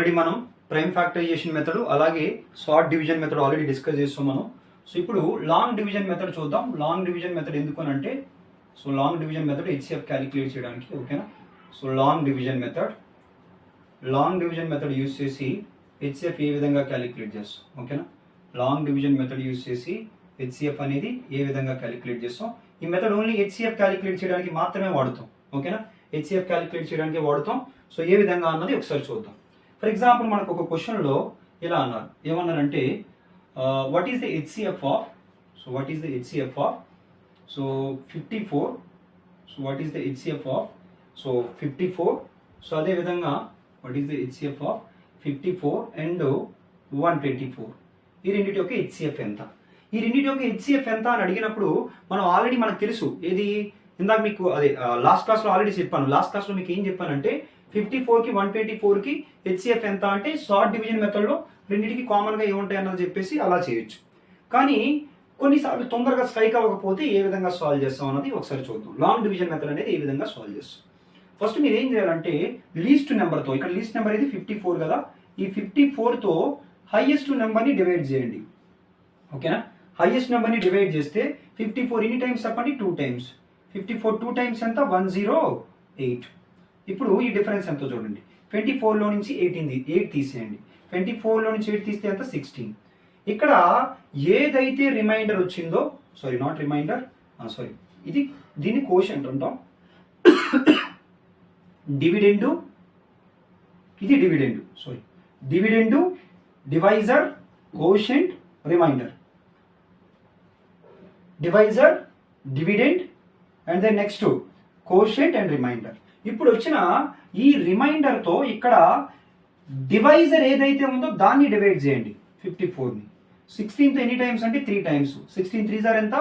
Already మనం prime factorization method అలాగే short division method already discuss చేస్తాం మనం. సో ఇప్పుడు లాంగ్ డివిజన్ మెథడ్ చూద్దాం. లాంగ్ డివిజన్ మెథడ్ ఎందుకు అని అంటే, so long division method HCF calculate చేయడానికి, ఓకేనా. So long division method use చేసి హెచ్సిఎఫ్ ఏ విధంగా క్యాలిక్యులేట్ చేస్తాం, ఓకేనా. లాంగ్ డివిజన్ మెథడ్ యూస్ చేసి హెచ్సిఎఫ్ అనేది ఏ విధంగా క్యాలిక్యులేట్ చేస్తాం. ఈ మెథడ్ ఓన్లీ హెచ్సిఎఫ్ క్యాలిక్యులేట్ చేయడానికి మాత్రమే వాడుతాం, ఓకేనా. హెచ్సిఎఫ్ క్యాలిక్యులేట్ చేయడానికి వాడుతాం. సో ఏ విధంగా అన్నది ఒకసారి చూద్దాం. ఫర్ ఎగ్జాంపుల్ మనకు ఒక క్వశ్చన్లో ఇలా అన్నారు, ఏమన్నారంటే what is the HCF of, so what is the HCF of, so 54, so what is the HCF of, so 54, so అదే విధంగా what is the HCF of 54 and 124, ఈ రెండింటి యొక్క హెచ్సిఎఫ్ ఎంత, ఈ రెండింటి యొక్క హెచ్సిఎఫ్ ఎంత అని అడిగినప్పుడు మనం ఆల్రెడీ మనకు తెలుసు ఏది, ఇందాక మీకు అదే లాస్ట్ క్లాస్లో ఆల్రెడీ చెప్పాను. లాస్ట్ క్లాస్లో మీకు ఏం చెప్పానంటే 54కి 124కి హెచ్సిఎఫ్ ఎంత అంటే షార్ట్ డివిజన్ మెథడ్లో రెండింటికి కామన్గా ఏముంటాయి అన్నది చెప్పేసి అలా చేయొచ్చు. కానీ కొన్నిసార్లు తొందరగా స్ట్రైక్ అవ్వకపోతే ఏ విధంగా సాల్వ్ చేస్తాం అన్నది ఒకసారి చూద్దాం. లాంగ్ డివిజన్ మెథడ్ అనేది ఏ విధంగా సాల్వ్ చేస్తాం. ఫస్ట్ మీరు ఏం చేయాలంటే లీస్ట్ నెంబర్తో, ఇక్కడ లీస్ట్ నెంబర్ ఇది 54 కదా, ఈ 54తో హైయెస్ట్ నెంబర్ని డివైడ్ చేయండి, ఓకేనా. హైయెస్ట్ నెంబర్ని డివైడ్ చేస్తే 54 ఎన్ని టైమ్స్ చెప్పండి, 2 టైమ్స్. 54 2 టైమ్స్ ఎంత, 108. ఇప్పుడు ఈ డిఫరెన్స్ ఎంతో చూడండి. 24లో నుంచి 8 తీసేయండి. 24లో నుంచి 8 తీస్తే ఎంత, 16. ఇక్కడ ఏదైతే రిమైండర్ వచ్చిందో, సారీ నాట్ రిమైండర్, సారీ ఇది దీన్ని కోషెంట్ అంటాం. డివిడెండు, ఇది dividend, sorry dividend, divisor, quotient, remainder. Divisor, dividend and then next quotient and remainder. ఇప్పుడు వచ్చిన ఈ రిమైండర్తో ఇక్కడ డివైజర్ ఏదైతే ఉందో దాన్ని డివైడ్ చేయండి 54ని. 16తో ఎన్ని టైమ్స్ అంటే 3 టైమ్స్. 16 3 ఎంత,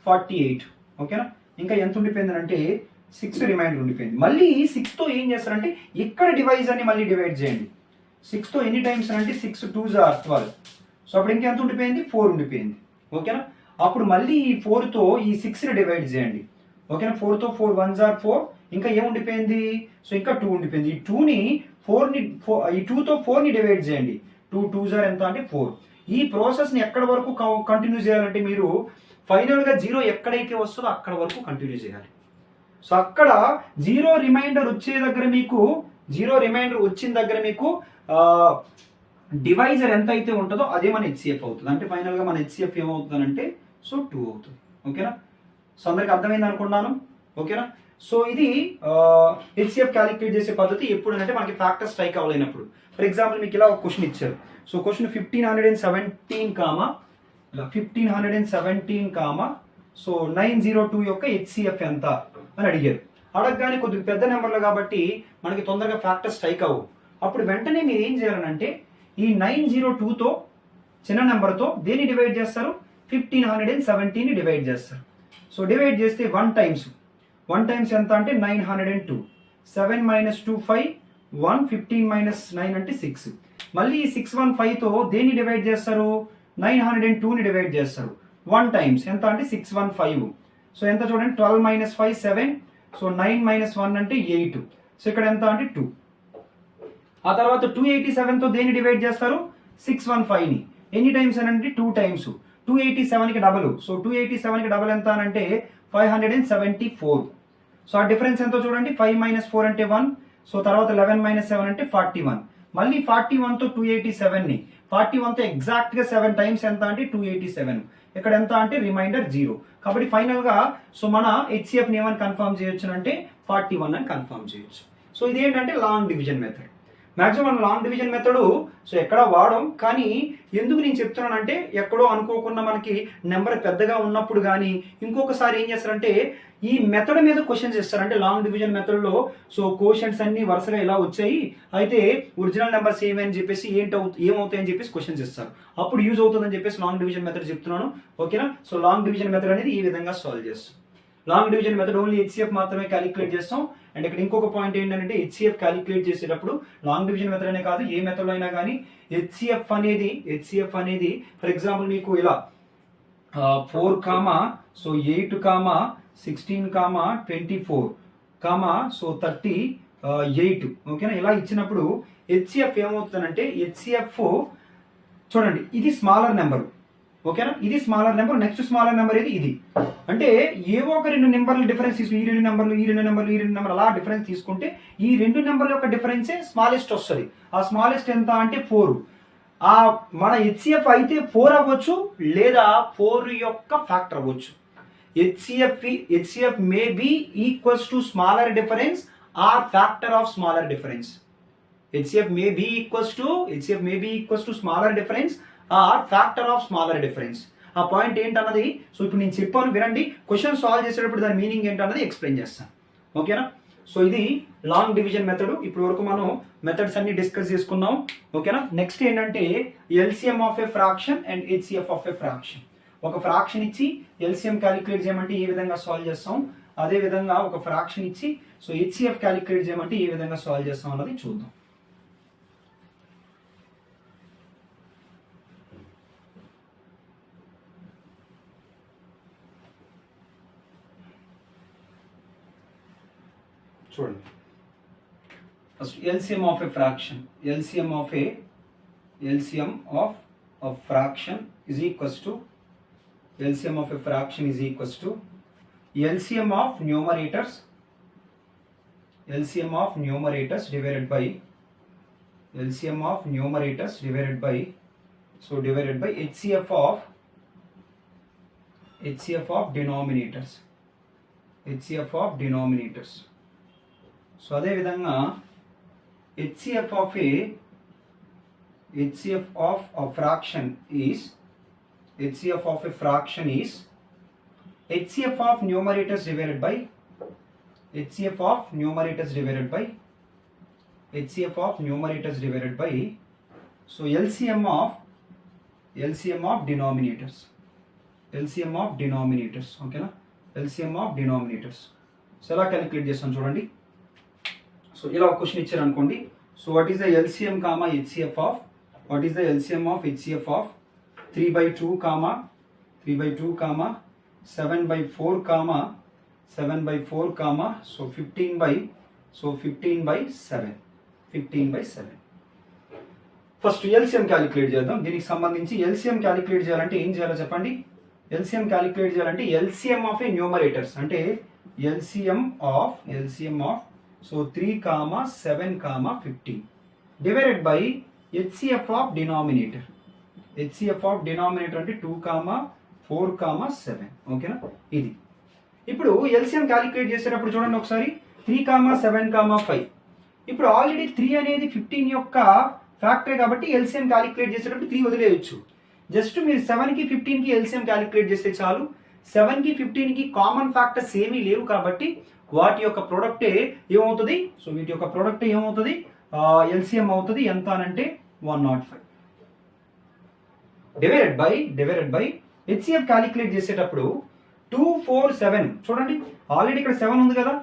48, ఓకేనా. ఇంకా ఎంత ఉండిపోయింది అంటే 6 రిమైండర్ ఉండిపోయింది. మళ్ళీ 6తో ఏం చేస్తారంటే ఇక్కడ డివైజర్ని మళ్ళీ డివైడ్ చేయండి. 6తో ఎన్ని టైమ్స్ అంటే 6 2s 12. సో అప్పుడు ఇంకెంత ఉండిపోయింది, 4 ఉండిపోయింది, ఓకేనా. అప్పుడు మళ్ళీ ఈ 4తో ఈ 6ని డివైడ్ చేయండి, ఓకేనా. 4తో 4 1s 4, ఇంకా ఏముండిపోయింది, సో ఇంకా 2 ఉండిపోయింది. ఈ 2ని 4ని ఈ 2తో 4ని డివైడ్ చేయండి. 2 2s ఎంత అంటే 4. ఈ ప్రాసెస్ని ఎక్కడ వరకు కంటిన్యూ చేయాలంటే మీరు ఫైనల్గా 0 ఎక్కడైతే వస్తుందో అక్కడ వరకు కంటిన్యూ చేయాలి. సో అక్కడ 0 రిమైండర్ వచ్చే దగ్గర మీకు, 0 రిమైండర్ వచ్చిన దగ్గర మీకు డివైజర్ ఎంత అయితే ఉంటుందో అదే మన హెచ్సిఎఫ్ అవుతుంది. అంటే ఫైనల్గా మన హెచ్సిఎఫ్ ఏమవుతుంది అంటే సో 2 అవుతుంది, ఓకేనా. సో అందరికి అర్థమైంది అనుకున్నాను, ఓకేనా. సో ఇది హెచ్సిఎఫ్ క్యాలిక్యులేట్ చేసే పద్ధతి ఎప్పుడు అంటే మనకి ఫ్యాక్టర్ స్ట్రైక్ అవ్వలేనప్పుడు. ఫర్ ఎగ్జాంపుల్ మీకు ఇలా ఒక క్వశ్చన్ ఇచ్చారు. సో క్వశ్చన్ 1517 కామా ఇలా 1517 కామా సో 902 యొక్క హెచ్సిఎఫ్ ఎంత అని అడిగారు. అడగగానే కొద్దిగా పెద్ద నెంబర్లు కాబట్టి మనకి తొందరగా ఫ్యాక్టర్ స్ట్రైక్ అవ్వు. అప్పుడు వెంటనే మీరు ఏం చేయాలనంటే ఈ 902తో చిన్న నెంబర్తో దేన్ని డివైడ్ చేస్తారు, 1517ని డివైడ్ చేస్తారు. సో డివైడ్ చేస్తే 1 టైమ్స్ ఎంత అంటే 902. 7 - 2 5, 1 15 - 9 అంటే 6. మళ్ళీ ఈ 615తో దేన్ని డివైడ్ చేస్తారు, 902ని డివైడ్ చేస్తారు. 1 టైమ్స్ ఎంత అంటే 615. సో ఎంత చూడండి, 12 - 5 7, సో 9 - 1 అంటే 8. సో ఇక్కడ ఎంత అంటే 2. ఆ తర్వాత 287తో దేన్ని డివైడ్ చేస్తారు, 615ని. ఎన్ని టైమ్స్ అని అంటే 2 టైమ్స్. 287కి డబల్, సో 287కి డబల్ ఎంత అని అంటే 574. సో ఆ డిఫరెన్స్ ఎంతో చూడండి, 5 - 4 అంటే 1, సో తర్వాత 11 - 7 అంటే 41. మళ్ళీ 41తో 287ని, 41తో ఎగ్జాక్ట్గా 7 టైమ్స్ ఎంత అంటే 287. ఇక్కడ ఎంత అంటే రిమైండర్ 0. కాబట్టి ఫైనల్గా సో మన హెచ్సిఎఫ్ ఏమని కన్ఫర్మ్ చేయొచ్చు అంటే 41 అని కన్ఫర్మ్ చేయొచ్చు. సో ఇది ఏంటంటే long division method. Maximum long division method so ఎక్కడ వాడం, కానీ ఎందుకు నేను చెప్తున్నానంటే ఎక్కడో అనుకోకుండా మనకి నెంబర్ పెద్దగా ఉన్నప్పుడు కానీ ఇంకొకసారి ఏం చేస్తారంటే ఈ మెథడ్ మీద క్వశ్చన్స్ ఇస్తారంటే లాంగ్ డివిజన్ మెథడ్లో సో క్వశ్చన్స్ అన్ని వరుసగా ఇలా వచ్చాయి, అయితే ఒరిజినల్ నెంబర్స్ ఏమని చెప్పేసి ఏమవుతాయని చెప్పేసి క్వశ్చన్స్ ఇస్తారు. అప్పుడు యూజ్ అవుతుందని చెప్పేసి లాంగ్ డివిజన్ మెథడ్ చెప్తున్నాను, ఓకేనా. సో లాంగ్ డివిజన్ మెథడ్ అనేది ఈ విధంగా సాల్వ్ చేస్తాం. Long division method only HCF మాత్రమే క్యాలిక్యులేట్ చేస్తాం. అండ్ ఇక్కడ ఇంకొక పాయింట్ ఏంటంటే హెచ్సిఎఫ్ క్యాలిక్యులేట్ చేసేటప్పుడు లాంగ్ డివిజన్ మెథడ్ అనే కాదు, ఏ మెథడ్లో అయినా కానీ హెచ్సిఎఫ్ అనేది ఫర్ ఎగ్జాంపుల్ మీకు ఇలా 4 comma so 8 comma 16 comma 24 comma so 30 8 ఓకేనా. ఇలా ఇచ్చినప్పుడు హెచ్సిఎఫ్ ఏమవుతుందంటే హెచ్సిఎఫ్ చూడండి ఇది స్మాలర్ నెంబర్ ఓకేనా, ఇది smaller number, next smaller number ఇది. అంటే ఏవో ఒక రెండు నెంబర్లు డిఫరెన్స్ తీసుకుని ఈ రెండు నెంబర్లు అలా డిఫరెన్స్ తీసుకుంటే ఈ రెండు నెంబర్ల యొక్క డిఫరెన్సే స్మాలెస్ట్ వస్తుంది. ఆ స్మాలెస్ట్ ఎంత అంటే 4. ఆ మన హెచ్సిఎఫ్ అయితే 4 అవ్వచ్చు లేదా 4 యొక్క ఫ్యాక్టర్ అవ్వచ్చు. HCF may be equals to smaller difference or factor of smaller difference. HCF may be equals to smaller difference or factor of smaller difference. ఆ పాయింట్ ఏంటన్నది సో ఇప్పుడు నేను చెప్పాను వినండి, క్వశ్చన్ సాల్వ్ చేసేటప్పుడు దాని మీనింగ్ ఏంటన్నది ఎక్స్ప్లెయిన్ చేస్తాను ఓకేనా. సో ఇది లాంగ్ డివిజన్ మెథడ్. ఇప్పుడు వరకు మనం మెథడ్స్ అన్ని డిస్కస్ చేసుకున్నాం ఓకేనా. నెక్స్ట్ ఏంటంటే LCM of A fraction and HCF of A fraction. ఒక ఫ్రాక్షన్ ఇచ్చి ఎల్సిఎం క్యాలిక్యులేట్ చేయమంటే ఏ విధంగా సాల్వ్ చేస్తాం, అదే విధంగా ఒక ఫ్రాక్షన్ ఇచ్చి సో హెచ్సిఎఫ్ క్యాలిక్యులేట్ చేయమంటే ఏ విధంగా సాల్వ్ చేస్తాం అన్నది చూద్దాం. చూడండి first LCM of A fraction, LCM of fraction is equals to LCM of a fraction is equals to LCM of numerators divided by HCF of denominators. So అదే విధంగా HCF of a fraction is HCF of numerators divided by so LCM of denominators ఓకేనా. LCM of denominators so ఎలా calculate చేస్తాం చూడండి. So ఇలా ఒక question ఇచ్చారు అనుకోండి. So what is the LCM comma HCF of 3/2 comma 7/4 comma so 15/7. First LCM calculate చేద్దాం. దీనికి సంబంధించి LCM క్యాలిక్యులేట్ చేయాలంటే ఏం చేయాలో చెప్పండి. LCM క్యాలిక్యులేట్ చేయాలంటే LCM ఆఫ్ ఏ న్యూమరేటర్స్ అంటే LCM of so 3, 7, 15 divided by HCF of denominator. HCF of denominator అంటే 2, 4, 7 ఓకేనా. ఇది ఇప్పుడు LCM క్యాలిక్యులేట్ చేసేటప్పుడు చూడండి ఒకసారి 3, 7, 5. ఇప్పుడు ఆల్రెడీ 3 అనేది 15 యొక్క ఫ్యాక్టరే కాబట్టి LCM క్యాలిక్యులేట్ చేసేటప్పుడు 3 వదిలేయచ్చు. జస్ట్ మీరు 7కి 15కి LCM క్యాలిక్యులేట్ చేస్తే చాలు. 7కి 15కి కామన్ ఫ్యాక్టర్స్ ఏమీ లేవు కాబట్టి వాటి యొక్క ప్రోడక్టే ఏమవుతుంది, సో వీటి యొక్క ప్రోడక్ట్ ఏమవుతుంది LCM అవుతుంది ఎంత అనంటే 105 డివైడెడ్ బై HCF క్యాలిక్యులేట్ చేసేటప్పుడు 2, 4, 7 చూడండి ఆల్రెడీ ఇక్కడ 7 ఉంది కదా.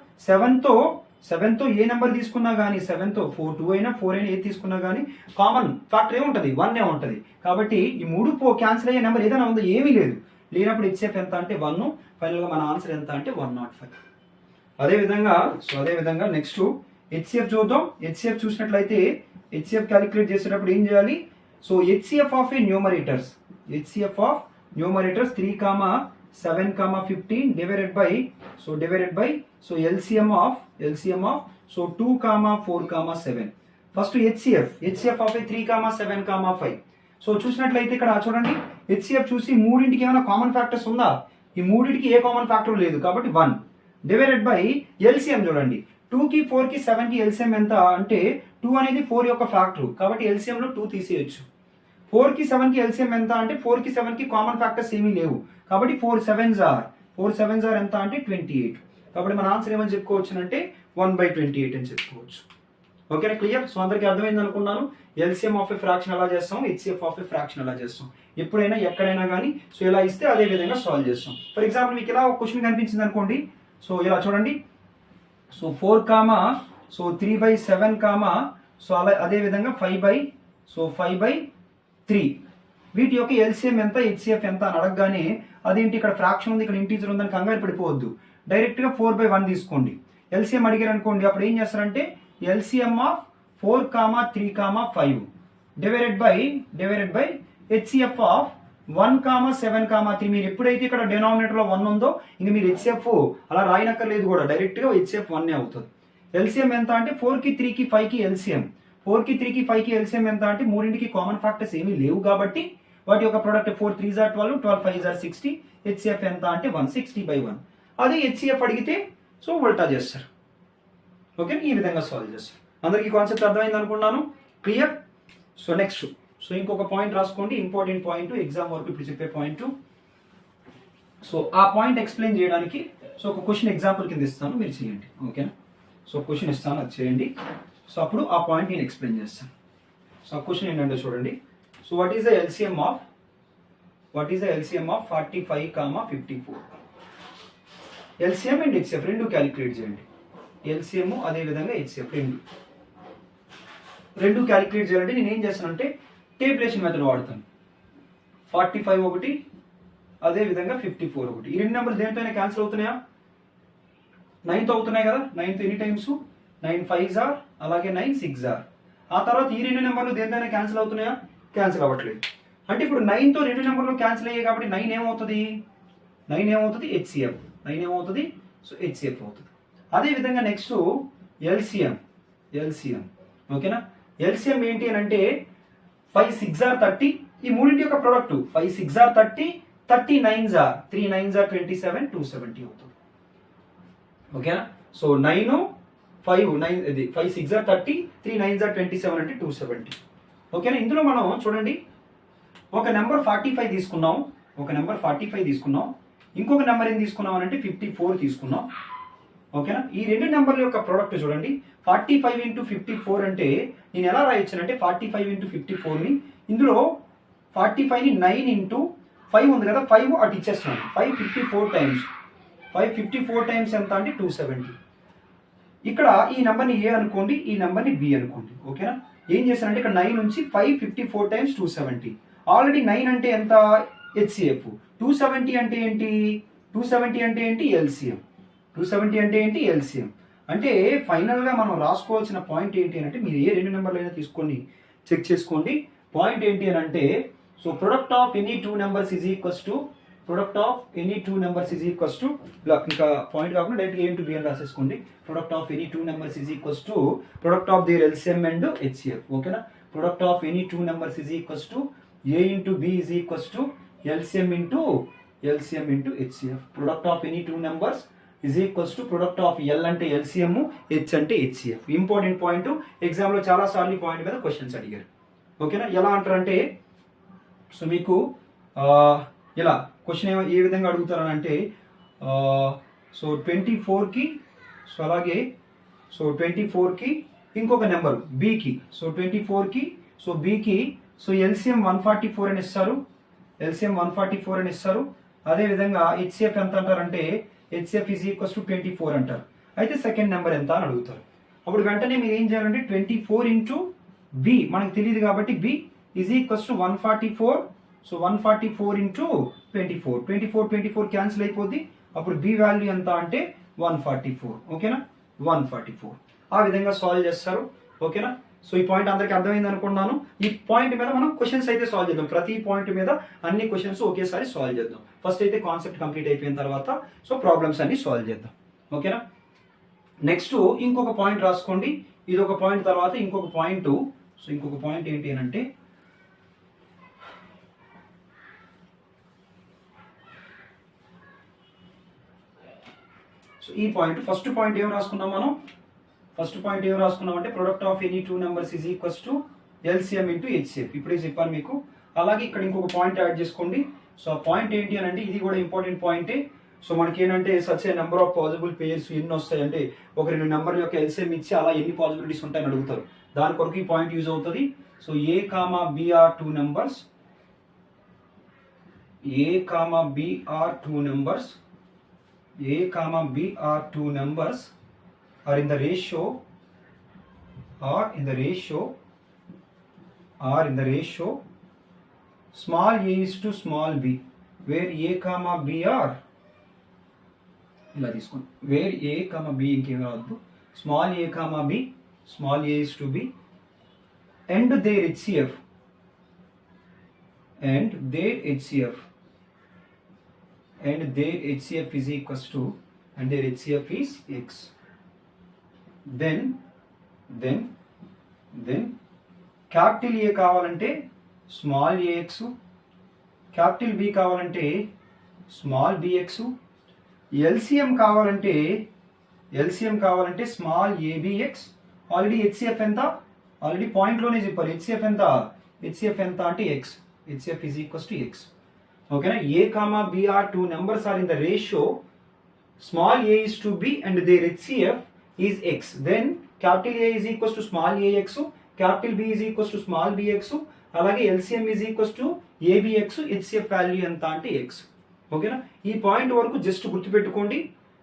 7తో ఏ నెంబర్ తీసుకున్నా కానీ 7తో 2 అయినా 4 అయినా ఏది తీసుకున్నా కానీ కామన్ ఫ్యాక్టర్ ఏముంటుంది 1 ఉంటుంది. కాబట్టి ఈ 3 క్యాన్సిల్ అయ్యే నెంబర్ ఏదైనా ఉందో ఏమీ లేనప్పుడు HCF ఎంత అంటే 1. ఫైనల్గా మన ఆన్సర్ ఎంత అంటే 105. అదేవిధంగా నెక్స్ట్ HCF చూద్దాం. HCF చూసినట్లయితే HCF క్యాలిక్యులేట్ చేసేటప్పుడు ఏం చేయాలి. So HCF of A numerators 3, 7, 15 divided by so LCM of so 2, 4, 7. First HCF of A 3, 7, 5. So చూసినట్లయితే ఇక్కడ చూడండి HCF చూసి మూడింటికి ఏమైనా కామన్ ఫ్యాక్టర్స్ ఉందా, ఈ మూడింటికి ఏ కామన్ ఫ్యాక్టర్ లేదు కాబట్టి 1 డివైడెడ్ బై LCM చూడండి 2కి 4కి 7కి LCM ఎంత అంటే 2 అనేది 4 యొక్క ఫ్యాక్టర్ కాబట్టి LCM లో 2 తీసేయచ్చు. 4కి 7కి LCM ఎంత అంటే 4కి 7కి కామన్ ఫ్యాక్టర్స్ ఏమీ లేవు కాబట్టి 4 7s are ఎంత అంటే 28. కాబట్టి మన ఆన్సర్ ఏమని చెప్పుకోవచ్చు అంటే 1/28 అని చెప్పుకోవచ్చు. ఓకేనా, క్లియర్. సో అందరికీ అర్థమైంది అనుకున్నాను. LCM ఆఫ్ ఏ ఫ్రాక్షన్ ఎలా చేస్తాం, HCF ఆఫ్ ఏ ఫ్రాక్షన్ ఎలా చేస్తాం, ఎప్పుడైనా ఎక్కడైనా కానీ సో ఇలా ఇస్తే అదే విధంగా సాల్వ్ చేస్తాం. ఫర్ ఎగ్జాంపుల్ మీకు ఇలా ఒక క్వశ్చన్ కనిపించింది అనుకోండి. సో ఇలా చూడండి సో 4, 3/7 సో అదే విధంగా 5/3 వీటి యొక్క LCM ఎంత HCF ఎంత అని అడగగానే అదేంటి ఇక్కడ ఫ్రాక్షన్ ఉంది ఇక్కడ ఇంటీజర్ ఉందని కంగారు పడిపోవద్దు. డైరెక్ట్గా 4/1 తీసుకోండి. LCM అడిగారు అనుకోండి అప్పుడు ఏం చేస్తారంటే LCM of 4, 3, 5 divided by HCF of 1, 7, 3. మీరు ఎప్పుడైతే ఇక్కడ డినామినేటర్లో 1 ఉందో ఇంక మీరు HCF అలా రాయనక్కర్లేదు కూడా, డైరెక్ట్గా HCF 1 అవుతుంది. LCM ఎంత అంటే 4కి 3కి 5కి LCM, 4కి 3కి 5కి LCM ఎంత అంటే మూడింటికి కామన్ ఫ్యాక్టర్స్ ఏమీ లేవు కాబట్టి వాటి యొక్క product 4 3s are 12, 12 5s are 60. HCF ఎంత అంటే 160/1. అది HCF అడిగితే సో ఉల్టా చేస్తారు. ఓకే, ఈ విధంగా సాల్వ్ చేస్తారు. అందరికీ కాన్సెప్ట్ అర్థమైంది అనుకున్నాను. క్లియర్? సో నెక్స్ట్, సో ఇంకొక పాయింట్ రాసుకోండి, ఇంపార్టెంట్ పాయింట్, ఎగ్జామ్ వరకు ఇప్పుడు చెప్పే పాయింట్. సో ఆ పాయింట్ ఎక్స్ప్లెయిన్ చేయడానికి సో ఒక క్వశ్చన్ ఎగ్జాంపుల్ కింద ఇస్తాను, మీరు చేయండి. ఓకేనా? సో క్వశ్చన్ ఇస్తాను, అది చేయండి. సో అప్పుడు ఆ పాయింట్ నేను ఎక్స్ప్లెయిన్ చేస్తాను. సో ఆ క్వశ్చన్ ఏంటంటే చూడండి. So what is the LCM of 45, 54? LCM and HCF రెండు క్యాలిక్యులేట్ చేయండి. LCM అదేవిధంగా HCF రెండు క్యాలిక్యులేట్ చేయాలంటే నేను ఏం చేస్తానంటే టేబులేషన్ మెథడ్ వాడతాను. 45 ఒకటి, అదేవిధంగా 54 ఒకటి. ఈ రెండు నెంబర్లు దేనితోనే క్యాన్సిల్ అవుతున్నాయా? 9తో అవుతున్నాయి కదా. 9తో ఎన్ని టైమ్స్? 9 5s are, అలాగే 9 6s are. ఆ తర్వాత ఈ రెండు నెంబర్లు దేనితోనే క్యాన్సిల్ అవుతున్నాయా? క్యాన్సిల్ అవ్వట్లేదు. అంటే ఇప్పుడు 9తో రెండు నెంబర్లు క్యాన్సిల్ అయ్యాయి కాబట్టి 9 ఏమవుతుంది? HCF. 9 ఏమవుతుంది? సో HCF అవుతుంది. అదేవిధంగా నెక్స్ట్ LCM. ఓకేనా? LCM ఏంటి అని అంటే 5 6s are 30. ఈ మూడింటి యొక్క product 5 6s are 30, 30 9s are 3 9s are 27, 270 అవుతుంది. ఓకేనా? So 9 5 6s are 30, 3 9s are 27 అంటే 270. ఓకేనా? ఇందులో మనం చూడండి, ఒక నెంబర్ 45 తీసుకున్నాం, ఇంకొక నెంబర్ ఏం తీసుకున్నాం అంటే 54 తీసుకున్నాం. ఓకేనా? ఈ రెండు నెంబర్ల యొక్క ప్రోడక్ట్ చూడండి. 45 × 54 అంటే నేను ఎలా రాయొచ్చానంటే 45 × 54ని ఇందులో 45ని 9 × 5 ఉంది కదా, 5 అటు ఇచ్చేస్తున్నాను. 5 54 టైమ్స్ ఎంత అంటే 270. ఇక్కడ ఈ నెంబర్ని A అనుకోండి, ఈ నెంబర్ని B అనుకోండి. ఓకేనా? ఏం చేశానంటే ఇక్కడ 9 నుంచి 5 54 టైమ్స్ 270. ఆల్రెడీ 9 అంటే ఎంత? HCF. 270 అంటే ఏంటి? 270 అంటే ఏంటి? LCM. 270 అంటే ఏంటి? LCM. అంటే ఫైనల్గా మనం రాసుకోవాల్సిన పాయింట్ ఏంటి అని అంటే, మీరు ఏ రెండు నెంబర్లు అయినా తీసుకొని చెక్ చేసుకోండి. పాయింట్ ఏంటి అని అంటే, so product of any two numbers is equals to ఇంకా పాయింట్ కాకుండా డైరెక్ట్ A × B అని రాసేసుకోండి. Product of any two numbers is equals to product of their LCM and HCF. ఓకేనా? Product of any two numbers is equals to A × B is equals to LCM × HCF. Product of any two numbers is equals to product of L అంటే LCM, H అంటే HCF. Important point, ఎగ్జామ్లో చాలా సార్లు point మీద questions అడిగారు. ఓకేనా? ఎలా అంటారంటే, సో మీకు ఇలా క్వశ్చన్ ఏ విధంగా అడుగుతారనంటే, సో 24కి, సో అలాగే సో 24కి ఇంకొక నెంబరు Bకి, సో 24కి సో Bకి సో LCM 144 అని ఇస్తారు, అదేవిధంగా HCF ఎంత అంటారంటే HCF ఈజ్ ఈక్వల్స్ టు 24 అంటారు. అయితే సెకండ్ నెంబర్ ఎంత అని అడుగుతారు. అప్పుడు వెంటనే మీరు ఏం చేయాలంటే 24 × B మనకు తెలియదు కాబట్టి B is equals to 144. So 144 × 24 cancel అయిపోద్ది. అప్పుడు B వాల్యూ ఎంత అంటే 144. ఓకేనా? 144. ఆ విధంగా సాల్వ్ చేస్తారు. ఓకేనా? సో ఈ పాయింట్ అందరికి అర్థమైంది అనుకున్నాను. ఈ పాయింట్ మీద మనం క్వశ్చన్స్ అయితే సాల్వ్ చేద్దాం. ప్రతి పాయింట్ మీద అన్ని క్వశ్చన్స్ ఒకేసారి సాల్వ్ చేద్దాం. ఫస్ట్ అయితే కాన్సెప్ట్ కంప్లీట్ అయిపోయిన తర్వాత సో ప్రాబ్లమ్స్ అన్ని సాల్వ్ చేద్దాం. ఓకేనా? నెక్స్ట్ ఇంకొక పాయింట్ రాసుకోండి. ఇది ఒక పాయింట్ తర్వాత ఇంకొక పాయింట్. సో ఇంకొక పాయింట్ ఏంటి అని అంటే, సో ఈ పాయింట్ ఫస్ట్ పాయింట్ ఏం రాసుకున్నాం మనం? అంటే product of any two numbers is equals to LCM × HCF. ఇప్పుడే చెప్పాను మీకు. అలాగే ఇక్కడ ఇంకొక పాయింట్ యాడ్ చేసుకోండి. సో ఆ పాయింట్ ఏంటి అని అంటే, ఇది కూడా ఇంపార్టెంట్ పాయింటే. సో మనకి ఏంటంటే such a number of possible pairs ఎన్ని వస్తాయి అంటే, ఒక రెండు నెంబర్ యొక్క LCM ఇచ్చి అలా ఎన్ని పాసిబిలిటీస్ ఉంటాయని అడుగుతారు. దాని కొరకు ఈ పాయింట్ యూజ్ అవుతుంది. So A, B are two numbers. A, B are two numbers are in the ratio small a is to small b, where A, B are ఇలా తీసుకోండి. వేర్ A, B ఇంకేం రావద్దు. Small A, B small a is to b, and their HCF, and their HCF, and their HCF is equals to, and their HCF is x. Then capital A కావాలంటే small ax, capital B కావాలంటే small bx, LCM కావాలంటే small abx. Already HCF ఎంత, already పాయింట్లోనే చెప్పారు. HCF ఎంత అంటే x. HCF is equals to x. ఓకేనా? A, B are two numbers are in the ratio small a is to b and their HCF is x. Then capital A is equals to small ax, capital B is equals to small bx, అలాగే LCM is equals to abx, HCF value ఎంత అంటే x. ఓకేనా? ఈ point వరకు just గుర్తుపెట్టుకోండి.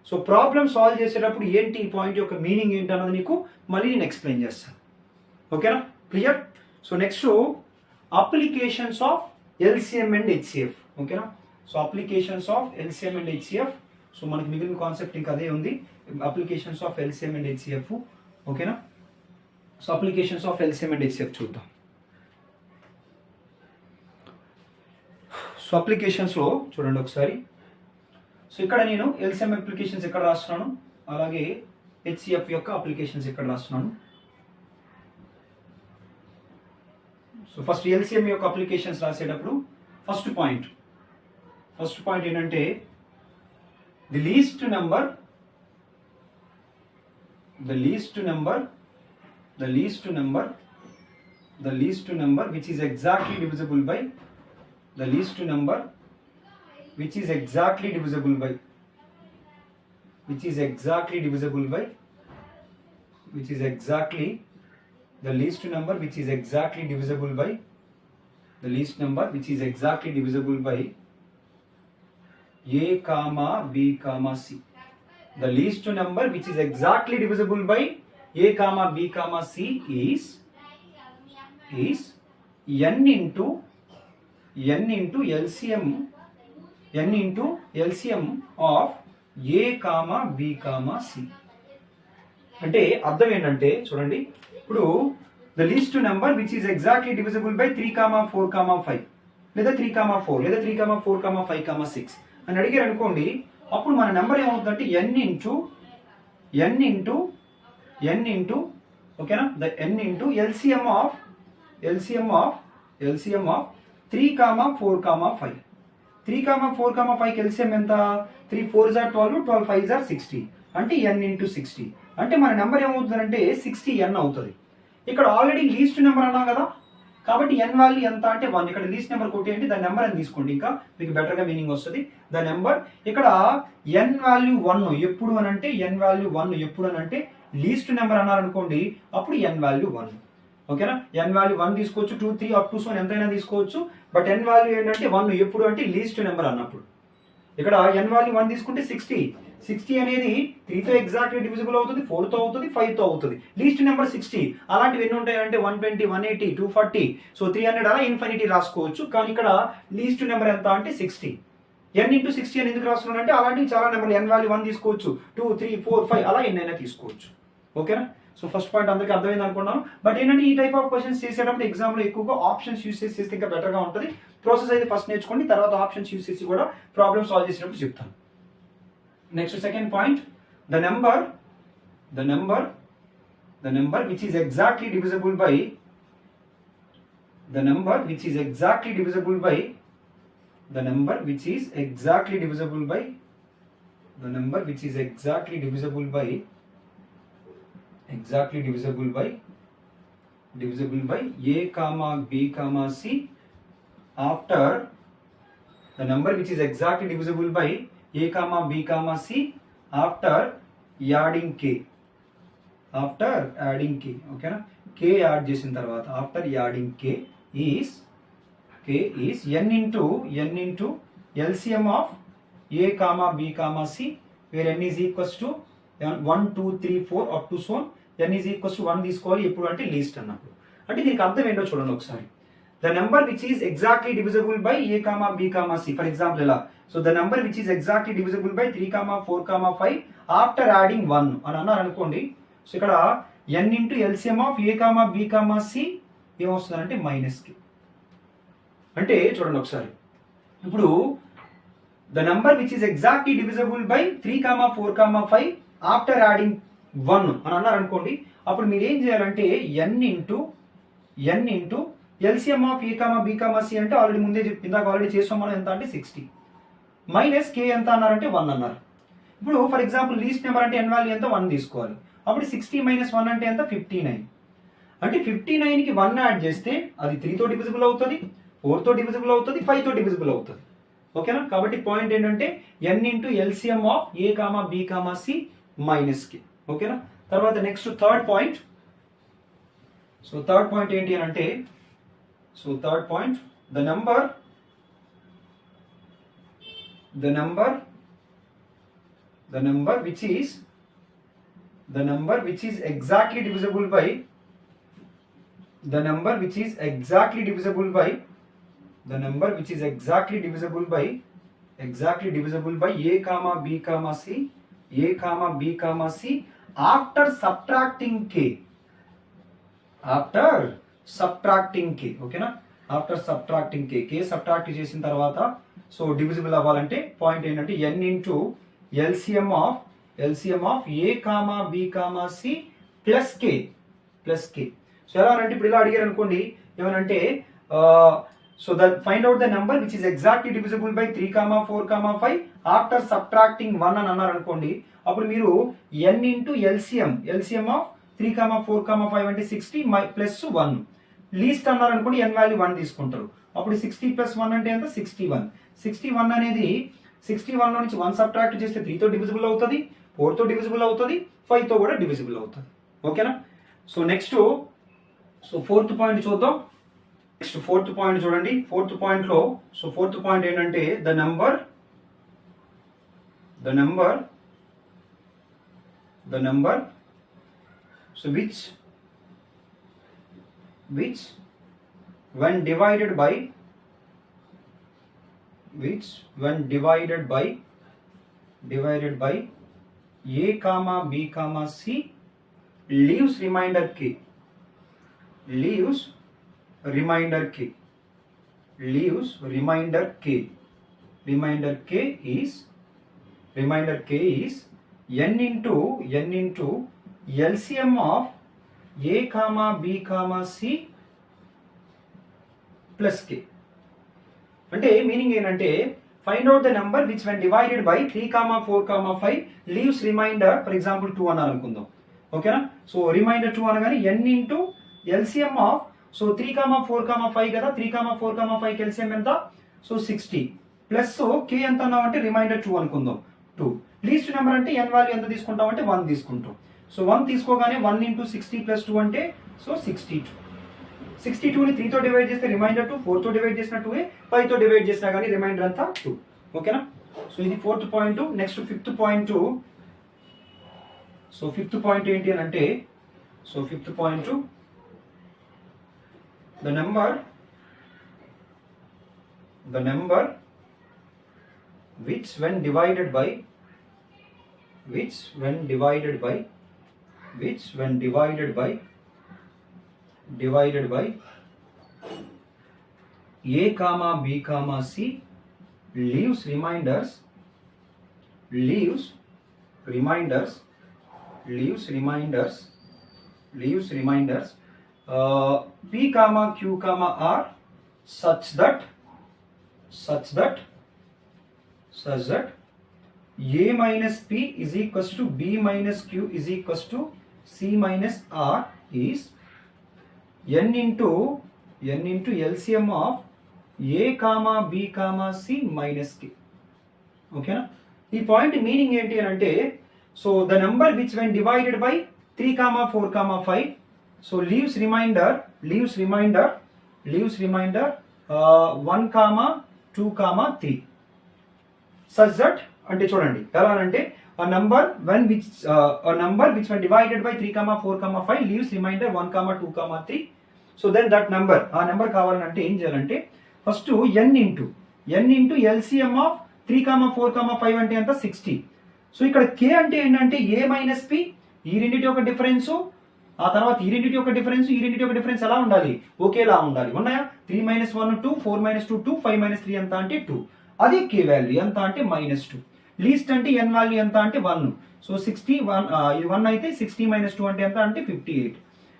So problem solve చేసేటప్పుడు ఏంటి ఈ పాయింట్ యొక్క మీనింగ్ ఏంటి అన్నది మీకు మళ్ళీ నేను ఎక్స్ప్లెయిన్ చేస్తాను. ఓకేనా? Clear? So next applications of LCM and HCF. ఓకేనా? So applications of LCM and HCF. So మనకి మిగిలిన కాన్సెప్ట్ ఇంకా అదే ఉంది, applications of LCM and HCF. ఓకేనా? So applications of LCM and HCF చూద్దాం. సో అప్లికేషన్స్లో చూడండి ఒకసారి. సో ఇక్కడ నేను LCM అప్లికేషన్స్ ఎక్కడ రాస్తున్నాను, అలాగే HCF యొక్క అప్లికేషన్స్ ఎక్కడ రాస్తున్నాను. సో ఫస్ట్ LCM యొక్క అప్లికేషన్స్ రాసేటప్పుడు ఫస్ట్ పాయింట్ ఏంటంటే the least number which is exactly divisible by the least number which is exactly divisible by which is exactly divisible by which is exactly the least number which is exactly divisible by the least number which is exactly divisible by A comma B comma C. The least number which is exactly divisible by A comma B comma C is n into LCM of A comma B comma C. అంటే అర్థం ఏంటంటే చూడండి, ఇప్పుడు the least number which is exactly divisible by 3, 4, 5 లేదా 3, 4 లేదా 3, 4, 5, 6 అని అడిగారు అనుకోండి. అప్పుడు మన నెంబర్ ఏమవుతుందంటే n ఇంటూ ఓకేనా, the n into LCM of 3, 4, 5. 3, 4, 5 LCM ఎంత? 3 4s are 12, 12 5s are 60, అంటే n ఇంటూ 60. అంటే మన నెంబర్ ఏమవుతుందంటే 60n అవుతుంది. ఇక్కడ ఆల్రెడీ లీస్ట్ నెంబర్ అన్నాం కదా, కాబట్టి n వాల్యూ ఎంత అంటే 1. ఇక్కడ లీస్ట్ నెంబర్ కొట్టేయండి, దాని నెంబర్ అని తీసుకోండి, ఇంకా మీకు బెటర్గా మీనింగ్ వస్తుంది. ద నెంబర్ ఇక్కడ n వాల్యూ 1 ఎప్పుడు అని అంటే లీస్ట్ నెంబర్ అన్నారనుకోండి, అప్పుడు n వాల్యూ 1. ఓకేనా? n వాల్యూ 1 తీసుకోవచ్చు, 2, 3 అప్ టు సో ఎంతైనా తీసుకోవచ్చు. బట్ n వాల్యూ ఏంటంటే 1 ఎప్పుడు అంటే లీస్ట్ నెంబర్ అన్నప్పుడు. ఇక్కడ n వాల్యూ 1 తీసుకుంటే 60 అనేది 3తో ఎగ్జాక్ట్లీ డివిజిబుల్ అవుతుంది, 4తో అవుతుంది, 5తో అవుతుంది. Least number 60. అలాంటివి ఎన్ని ఉంటాయంటే 120, 180, 240, సో 300 అలా ఇన్ఫినిటీ రాసుకోవచ్చు. కానీ ఇక్కడ లీస్ట్ నెంబర్ ఎంత అంటే 60. n ఇంటూ 60 అని ఎందుకు రాస్తున్నాను అంటే అలాంటివి చాలా నెంబర్లు n వాల్యూ 1 తీసుకోవచ్చు, 2, 3, 4, 5 అలా ఎన్నైనా తీసుకోవచ్చు. ఓకేనా? సో ఫస్ట్ పాయింట్ అందరికీ అర్థమైంది అనుకున్నాను. బట్ ఏంటంటే ఈ టైప్ ఆఫ్ క్వశ్చన్స్ చేసేటప్పుడు ఎగ్జామ్లో ఎక్కువగా ఆప్షన్స్ యూస్ చేస్తే ఇంకా బెటర్గా ఉంటుంది. ప్రాసెస్ అయితే ఫస్ట్ నేర్చుకోండి, తర్వాత ఆప్షన్స్ యూస్ చేసి కూడా ప్రాబ్లమ్ సాల్వ్ చేసినప్పుడు చెప్తాను. Next second point, the number which is exactly divisible by the number which is exactly divisible by the number which is exactly divisible by the number which is exactly divisible by A comma B comma C after the number which is exactly divisible by A comma B comma C after adding k. ఓకేనా? k add చేసిన తర్వాత after adding k is n into LCM of A comma B comma C where n is equals to 1, 2, 3, 4 up to so n is equals to 1 తీసుకోవాలి ఎప్పుడు అంటే least అన్నప్పుడు. అంటే దీనికి అర్థం ఏంటో చూడండి ఒకసారి. The number which is exactly divisible by A comma B comma C, for example ఎలా, so the number which is exactly divisible by 3, 4, 5 after adding 1 అని అన్నారు అనుకోండి. సో ఇక్కడ n into LCM of A comma B comma C ఏమొస్తుందంటే మైనస్కి. అంటే చూడండి ఒకసారి, ఇప్పుడు the number which is exactly divisible by 3, 4, 5 after adding 1 అని అన్నారు అనుకోండి. అప్పుడు మీరు ఏం చేయాలంటే n into LCM of A comma B comma C అంటే ఆల్రెడీ ముందే ఇందాక ఆల్రెడీ చేసాం మనం, ఎంత అంటే 60 మైనస్ కే ఎంత అన్నారంటే 1 అన్నారు. ఇప్పుడు ఫర్ ఎగ్జాంపుల్ లీస్ట్ నెంబర్ అంటే n వాల్యూ ఎంత 1 తీసుకోవాలి. అప్పుడు 60 మైనస్ 1 అంటే ఎంత 59. అంటే 59కి 1 యాడ్ చేస్తే అది 3తో డివిజిబుల్ అవుతుంది, 4తో డివిజిబుల్ అవుతుంది, 5తో డివిజిబుల్ అవుతుంది. ఓకేనా? కాబట్టి పాయింట్ ఏంటంటే n into LCM of A comma B comma C మైనస్కి. ఓకేనా? తర్వాత next third point. So third point ఏంటి అని అంటే, so third point the number which is exactly divisible by a comma b comma c after subtracting k. ఓకేనా? After subtracting k subtract చేసిన తర్వాత so divisible అవ్వాలంటే పాయింట్ ఏంటంటే n into LCM of A comma B comma c plus k. So ఎలా అంటే ఇప్పుడు ఇలా అడిగారు అనుకోండి, ఏమనంటే so find out the number which is exactly divisible by 3, 4, 5 after subtracting 1 అని అన్నారు అనుకోండి. అప్పుడు మీరు n ఇంటూ ఎల్సిఎం ఆఫ్ 3, 4, 5 అంటే 60 ప్లస్ 1 లీస్ట్ అన్నారు అనుకోండి, n వాల్యూ 1 తీసుకుంటారు. అప్పుడు 60 ప్లస్ 1 అంటే ఎంత 61 అనేది 61లో నుంచి 1 సబ్ట్రాక్ట్ చేస్తే 3తో డివిజిబుల్ అవుతుంది, 4తో డివిజిబుల్ అవుతుంది, 5తో కూడా డివిజిబుల్ అవుతుంది. ఓకేనా? సో నెక్స్ట్ ఫోర్త్ పాయింట్ చూద్దాం. నెక్స్ట్ ఫోర్త్ పాయింట్ చూడండి. ఫోర్త్ పాయింట్ ఏంటంటే the number so which when divided by a comma b comma c leaves remainder k is n into LCM of a comma b comma c plus k. అంటే meaning ఏంటంటే find out the number which when divided by 3, 4, 5 leaves remainder for example 2 అన్నారు అనుకుందాం. ఓకేనా? So remainder 2 అనగానే n into LCM of so 3, 4, 5 కదా, 3, 4, 5 LCM ఎంత so 60 plus కే ఎంత అన్నావు అంటే రిమైండర్ 2 అనుకుందాం 2. లీస్ట్ నెంబర్ అంటే n వాల్యూ ఎంత తీసుకుంటాం అంటే 1 తీసుకుంటాం. సో 1 తీసుకోగానే 1 ఇంటూ 60 ప్లస్ 2 అంటే సో 62ని 3తో డివైడ్ చేస్తే రిమైండర్ 2, 4తో డివైడ్ చేసిన 2, 5తో డివైడ్ చేసినా కానీ రిమైండర్ అంతా 2. ఓకేనా? సో ఇది fourth point. Next fifth point ఏంటి అని అంటే so fifth point the number which when divided by a comma b comma c leaves reminders p comma q comma r such that a minus p is equals to b minus q is equals to c minus r is n into LCM of a comma b comma c minus k. ఓకేనా? ఈ point meaning ఏంటి అని అంటే so the number which when divided by 3, 4, 5 so leaves remainder 1, 2, 3 such that అంటే చూడండి ఎలా అంటే a number which when divided by 3, 4, 5 leaves remainder 1, 2, 3. So then that number ఆ నెంబర్ కావాలంటే ఏం చేయాలంటే first n into LCM of 3, 4, 5 అంటే ఎంత 60. సో ఇక్కడ k అంటే ఏంటంటే a మైనస్ p, ఈ రెండింటి యొక్క డిఫరెన్స్ ఆ తర్వాత ఈ రెండింటి యొక్క డిఫరెన్స్ ఎలా ఉండాలి, ఒకేలా ఉండాలి. ఉన్నాయా? 3 - 1 2, 4 - 2 2, 5 - 3 ఎంత అంటే 2. అది కే వాల్యూ ఎంత అంటే -2. లీస్ట్ అంటే n వాల్యూ ఎంత అంటే 1. సో 61 ఇది 1 అయితే 60 - 2 అంటే ఎంత అంటే 58.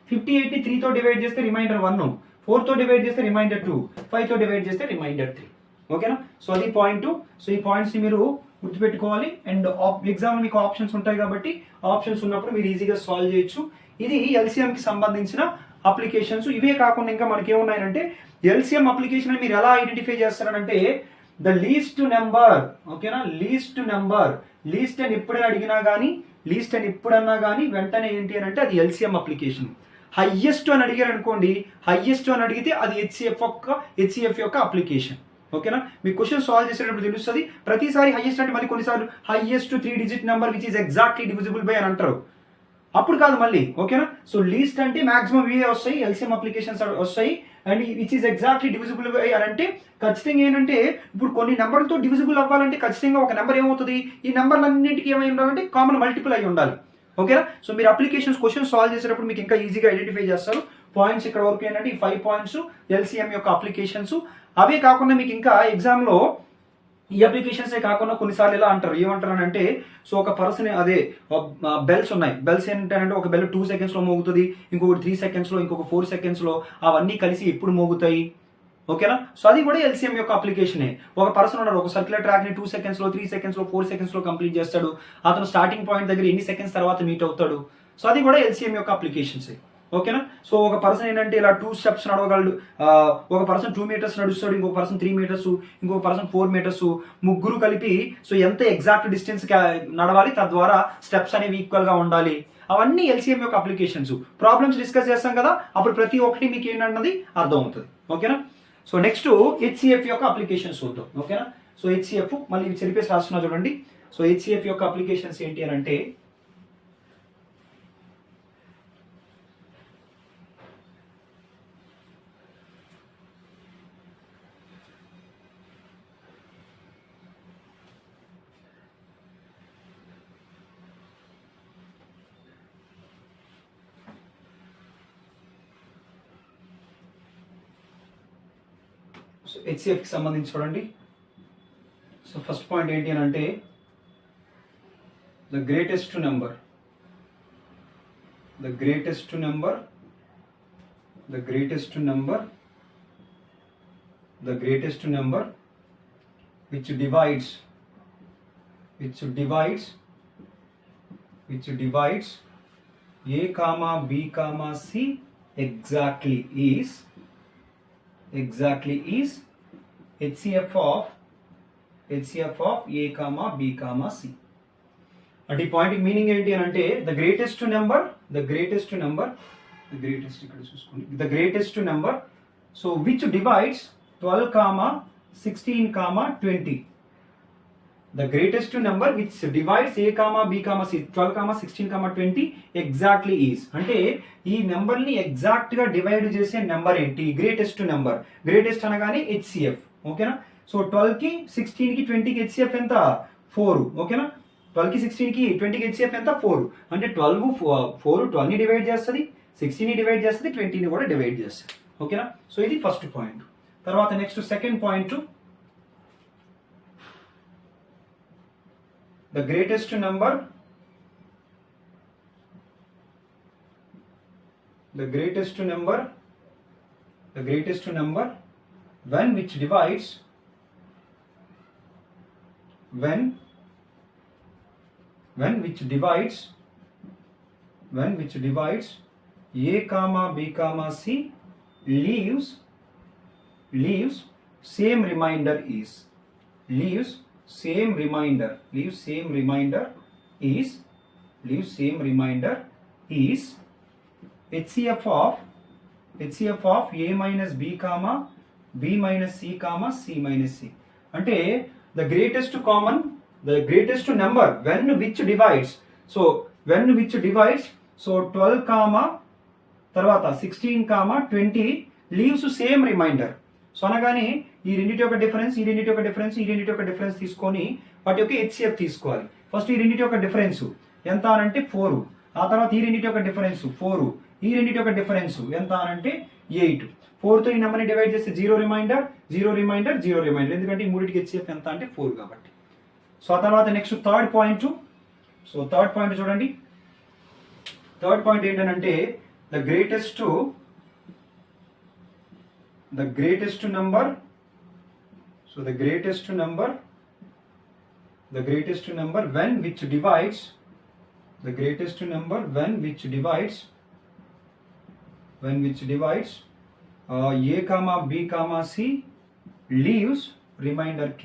58 ని 3 తో డివైడ్ చేస్తే రిమైండర్ 1, 4 తో డివైడ్ చేస్తే రిమైండర్ 2, 5 తో డివైడ్ చేస్తే రిమైండర్ 3. ఓకేనా? సో అది పాయింట్. సో ఈ పాయింట్స్ ని మీరు గుర్తుపెట్టుకోవాలి. అండ్ ఎగ్జామ్ మీకు ఆప్షన్స్ ఉంటాయి కాబట్టి ఆప్షన్స్ ఉన్నప్పుడు మీరు ఈజీగా సాల్వ్ చేయొచ్చు. ఇది LCM కి సంబంధించిన అప్లికేషన్స్. ఇవే కాకుండా ఇంకా మనకి ఏమున్నాయంటే LCM అప్లికేషన్ మీరు ఎలా ఐడెంటిఫై చేస్తారంటే ద లీస్ట్ నెంబర్. ఓకేనా? లీస్ట్ అని ఎప్పుడైనా అడిగినా కానీ ఎప్పుడన్నా కానీ వెంటనే ఏంటి అని అంటే అది LCM అప్లికేషన్. హైయెస్ట్ అని అడిగారు అనుకోండి, హైయెస్ట్ అని అడిగితే అది HCF యొక్క అప్లికేషన్. ఓకేనా? మీ క్వశ్చన్ సాల్వ్ చేసేటప్పుడు తెలుస్తుంది. ప్రతిసారి హైయెస్ట్ అంటే మళ్ళీ కొన్నిసార్లు highest 3 digit number which is exactly divisible by అని అంటారు. అప్పుడు కాదు మళ్ళీ. ఓకేనా? సో లీస్ట్ అంటే మాక్సిమం ఇవే వస్తాయి, LCM అప్లికేషన్స్ వస్తాయి. And which is exactly divisible by అని అంటే ఖచ్చితంగా ఏంటంటే ఇప్పుడు కొన్ని నెంబర్లతో డివిజిబుల్ అవ్వాలంటే ఖచ్చితంగా ఒక నెంబర్ ఏమవుతుంది, ఈ నెంబర్లన్నింటికి ఏమై ఉండాలంటే కామన్ మల్టిపుల్ అయి ఉండాలి. ఓకేనా? సో మీరు అప్లికేషన్స్ క్వశ్చన్ సాల్వ్ చేసేటప్పుడు మీకు ఇంకా ఈజీగా ఐడెంటిఫై చేస్తారు. పాయింట్స్ ఇక్కడ వరకు ఏంటంటే ఈ 5 పాయింట్స్ LCM యొక్క అప్లికేషన్స్. అవే కాకుండా మీకు ఇంకా ఎగ్జామ్లో ఈ అప్లికేషన్సే కాకుండా కొన్నిసార్లు ఎలా అంటారు, ఏమంటారు అంటే సో ఒక పర్సన్ అదే బెల్స్ ఉన్నాయి. బెల్స్ ఏంటంటే ఒక బెల్ 2 seconds లో మోగుతుంది, ఇంకొకటి 3 seconds లో, ఇంకొక 4 seconds లో, అవన్నీ కలిసి ఎప్పుడు మోగుతాయి. ఓకేనా? సో అది కూడా LCM యొక్క అప్లికేషనే. ఒక పర్సన్ ఉన్నాడు, ఒక సర్క్యులర్ ట్రాక్ ని 2 seconds లో, 3 seconds లో, 4 seconds లో కంప్లీట్ చేస్తాడు. అతను స్టార్టింగ్ పాయింట్ దగ్గర ఎన్ని సెకండ్స్ తర్వాత మీట్ అవుతాడు. సో అది కూడా LCM యొక్క అప్లికేషన్సే. ఓకేనా? సో ఒక పర్సన్ ఏంటంటే ఇలా 2 steps నడవగలడు. ఒక పర్సన్ 2 meters నడుస్తాడు, ఇంకొక పర్సన్ 3 meters, ఇంకొక పర్సన్ 4 meters. ముగ్గురు కలిపి సో ఎంత ఎగ్జాక్ట్ డిస్టెన్స్ నడవాలి, తద్వారా స్టెప్స్ అనేవి ఈక్వల్ గా ఉండాలి. అవన్నీ LCM యొక్క అప్లికేషన్స్. ప్రాబ్లమ్స్ డిస్కస్ చేస్తాం కదా, అప్పుడు ప్రతి ఒక్కటి మీకు ఏంటన్నది అర్థం అవుతుంది. ఓకేనా? సో నెక్స్ట్ HCF యొక్క అప్లికేషన్స్ చూద్దాం. ఓకేనా? సో HCF మళ్ళీ చెరిపేసి రాస్తున్నా చూడండి. సో HCF యొక్క అప్లికేషన్స్ ఏంటి అని అంటే HCF కి సంబంధించి చూడండి. సో ఫస్ట్ పాయింట్ ఏంటి అని అంటే the greatest number which divides A, B, C exactly is HCF of A, B, C. అంటే ఈ పాయింట్ మీనింగ్ ఏంటి అని అంటే the greatest number so which divides 12, 16, 20. The greatest number which divides A, B, C 12, 16, 20 exactly is. అంటే ఈ number ని exact గా divide చేసే నెంబర్ ఏంటి? Greatest number. గ్రేటెస్ట్ అనగానే HCF. ఓకేనా? సో 12 కి 16 కి 20 కి HCF ఎంత? 4. ఓకేనా? 12 కి 16 కి 20 కి HCF ఎంత? 4. అంటే 4 12 ని డివైడ్ చేస్తుంది, 16 ని డివైడ్ చేస్తుంది, 20 ని కూడా డివైడ్ చేస్తుంది. ఓకేనా? సో ఇది ఫస్ట్ పాయింట్. తర్వాత next second point the greatest number when which divides A, B, C leaves same remainder is HCF of A minus B, B minus C, C minus C. అంటే the greatest number when which divides. So 12, తర్వాత 16, 20 leaves same remainder. So అనగానే ఈ రెండింటి యొక్క difference తీసుకొని వాటి యొక్క HCF తీసుకోవాలి. ఫస్ట్ ఈ రెండింటి యొక్క డిఫరెన్స్ ఎంత అంటే 4. ఆ తర్వాత ఈ రెండింటి యొక్క డిఫరెన్స్ 4, ఈ రెండింటి యొక్క డిఫరెన్స్ ఎంత అంటే 8. 4తో ఈ నెంబర్ని డివైడ్ చేస్తే 0 రిమైండర్ 0 రిమైండర్ 0 రిమైండర్, ఎందుకంటే ఈ మూడింటికి హెచ్సిఎఫ్ ఎంత అంటే 4 కాబట్టి. సో ఆ తర్వాత next third point. So third point చూడండి. థర్డ్ పాయింట్ ఏంటంటే the greatest number. So the greatest number when which divides a comma b comma c leaves remainder k.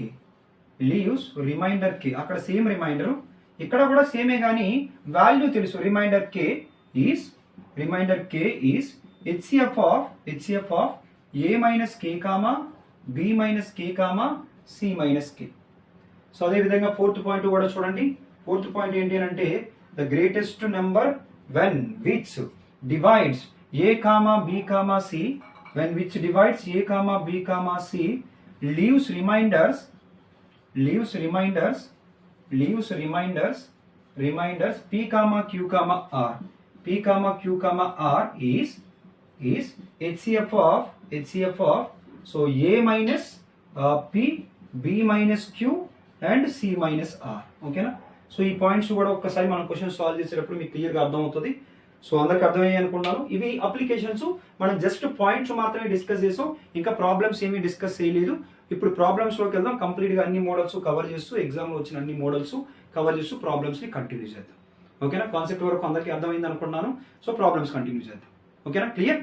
అక్కడ సేమ్ రిమైండర్, ఇక్కడ కూడా సేమే కానీ వాల్యూ తెలుసు. Remainder k is HCF of a minus k comma b minus k comma c minus k. So అదే విధంగా fourth point కూడా చూడండి. ఫోర్త్ పాయింట్ ఏంటి అంటే the greatest number when which divides A comma B comma C, when which divides A comma B comma C leaves remainders p comma q comma r is HCF of so a minus p, b minus q and c minus r. ఓకేనా? So ఈ points కూడా ఒక్కసారి మనం question solve చేసేటప్పుడు మీకు క్లియర్గా అర్థమవుతుంది. So అందరికి అర్థమయ్యాయి అనుకున్నాను. ఇవి అప్లికేషన్స్, మనం జస్ట్ పాయింట్స్ మాత్రమే డిస్కస్ చేసాం, ఇంకా ప్రాబ్లమ్స్ ఏమీ డిస్కస్ చేయలేదు. ఇప్పుడు ప్రాబ్లమ్స్లోకి వెళ్దాం. కంప్లీట్గా అన్ని మోడల్స్ కవర్ చేస్తూ, ఎగ్జామ్లో వచ్చిన అన్ని మోడల్స్ కవర్ చేస్తూ ప్రాబ్లమ్స్ని కంటిన్యూ చేద్దాం. ఓకేనా? కాన్సెప్ట్ వరకు అందరికీ అర్థమైంది అనుకున్నాను. సో ప్రాబ్లమ్స్ కంటిన్యూ చేద్దాం. ఓకేనా? క్లియర్?